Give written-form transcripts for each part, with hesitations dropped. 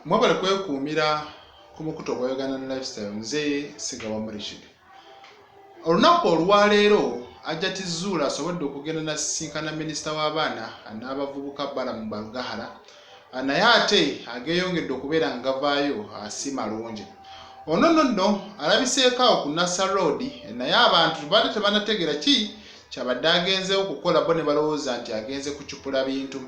Mwabale kwekuumira ku mukutu ogw'Uganda Lifestyle nze Sigawa Murishid. Olunaku olwaleero Hajjat Zuula asobodde okugenda n'asisinkana minisita w'abaana n'abavubuka bbala mu Bagamba, naye ate ageeyongedde okubeera nga gavaayo si malungi. Ono nno alabiseeko awo ku Nassa Road, naye abantu badde tebanategeera ki kyabadde agenzeewo okukola, bo ne balowooza nti agenze kucupula bintu.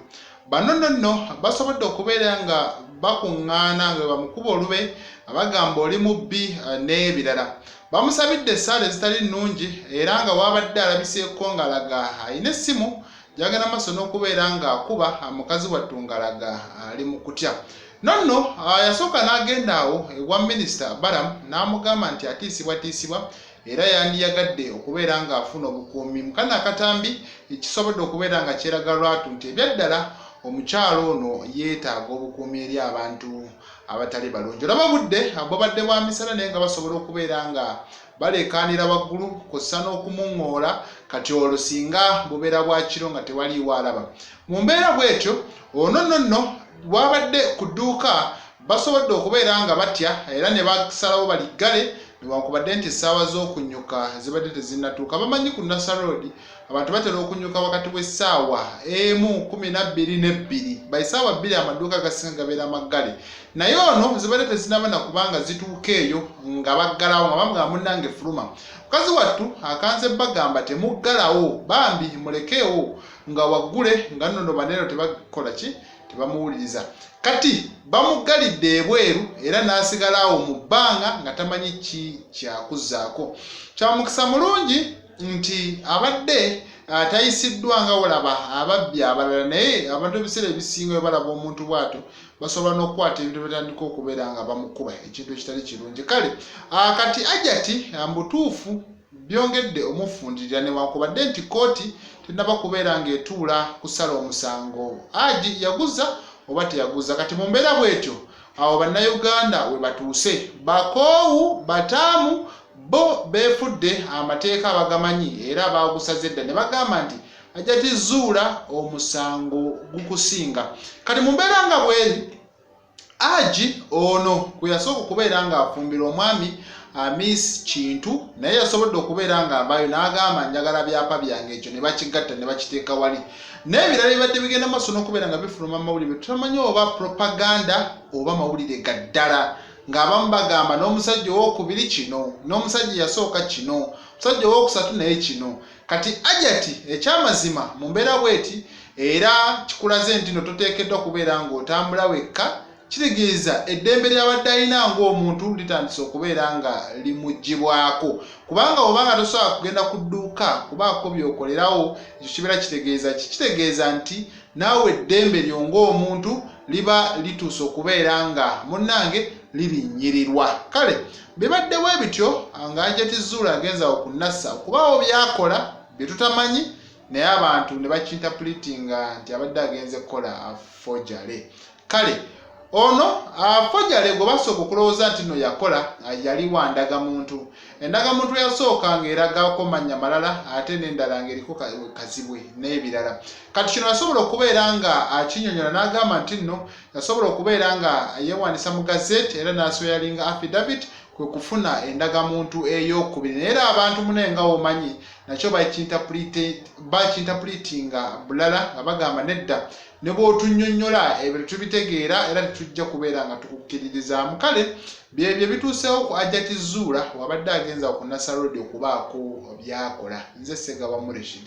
Bano nno basobodde okubeera nga bakuŋŋaana nga bamukuba olube abagamba oli mubbi n'ebirala. Bamusabidde essaala ezitali nnungi era nga wabadde alabiseeko ng'alaga alina essimu gy'agenda maaso n'okubeera ng'akuba mukazi wattu ng'alaga ali mu kutya. Nonno yasooka n'agenda awo ewa minisita Balamu n'amugamba nti atiisibwatiisibwa era yandiyagadde okubeera ng'afuna obukuumi mu kano akatambi ekisobodde okubeera nga kyeraga lwatu nti ebyaddala omukyalo ono yeetaaga obukuumi eri abantu abatali balungi. Olaba budde bwabadde bwa misana naye nga basobola okubeera nga baleekaanira waggulu kw'ossa n'okumuŋŋoola kati olwo singa bubeera bwa kiro nga tewaliiwo alaba. Mu mbeera bw'etyo ono nno bwabadde ku dduuka basobodde okubeera nga batya era ne basalawo baliggale newankubadde nti essaawa z'okunnyuka zibadde tezinnatuuka. Bamanyi ku Nassa Road abantu batera okunnyuka wakati w'essaawa 1:12 n'ebbiri. Essaawa 2 amaduuka gasinga gabeera maggale, naye ono zibadde tezinaba na kubanga zituuka eyo nga baggalawo nga bamugamba munnange fuluma. Mukazi wattu akanze Bagamba temuggalawo bambi mulekeewo nga waggule nga nno baneero tebakola ki tebamuwuliriza. Kati bamuggalidde ebweru era n'asigala awo mu bbanga nga tamanyi ki kyakuzzaako. Kya mukisa mulungi nti abadde tayisiddwa nga olaba ababbi abalala, naye abantu ebiseera ebisinga bwe balaba omuntu bw'atyo basobola n'okukwata ebintu bitandika okubeera nga bamukuba ekintu ekitali kirungi. Kale kati Hajjat mbutuufu byongedde omufundirira newankubadde nti kooti tennaba kubeera ng'etuula kusala omusango Haji yaguza oba teyaguza. Kati mu mbeera bw'etyo awo bannayuganda we batuuse bakoowu bataamu bo beefudde amateeka abagamanyi era baagusaze dda ne bagamba nti Hajjat Zuula omusango gukusinga. Kati mu mbeera nga bweri Haji ono kwe yasooka okubeera ng'afumbira omwami Miss Kintu naye yasobodde okubeera ng'avaayo n'agamba njagala byapa byange, ekyo ne bakigatta ne bakiteeka wali. N'ebirala bibadde bigenda maaso n'okubeera nga bifuluma mu mawulire tutamanyi oba propaganda oba mawulire ga ddala, ng'abamu bagamba n'omusajja ow'okubiri kino, n'omusajja yasooka kino, omusajja ow'okusatu naye kino. Kati Hajjat ekyamazima mu mbeera bweti era kikulaze nti no toteekeddwa kubeera ng'otambula wekka, kitegeeza eddembe ly'abadde alina ng'omuntu litandise okubeera nga limuggyibwako, kubanga obanga tosobola kugenda ku dduuka kubaako by'okolerawo, ekyo kibeera kitegeeza nti naawe eddembe lyo ng'omuntu liba lituuse okubeera nga munnange lirinnyirirwa. Kale bibadde bwe bityo nga Hajjat Zuula agenza ku Nassa okubaawo byakola bye tutamanyi, naye abantu ne bakinterpretinga nti abadde agenze kukola forgery. Kale ono forgery gwe basooka okulowooza nti no yakola yali wa ndagamuntu. Endagamuntu yasooka ng'eragako mannya malala ate n'endala ng'eriko kazibwe n'ebirala. Kati kino yasobola okubeera nga akinyonyola n'agamba nti nno yasobola okubeera nga yeewandisa mu gazeti era n'asweyalinga affidavit kwe kufuna endagamuntu ey'okubiri, naye era abantu munenga omanyi nakyo bakinterpretinga bulala nga bagamba nedda ne bw'otunnyonnyola ebyo tubitegeera era tetujja kubeera nga tukukkiririzaamu. Kale byebyo bituuseewo ku Hajjat Zuula wabadde agenza ku Nassa Road okubaako byakola. Nze Sigawa Murishid.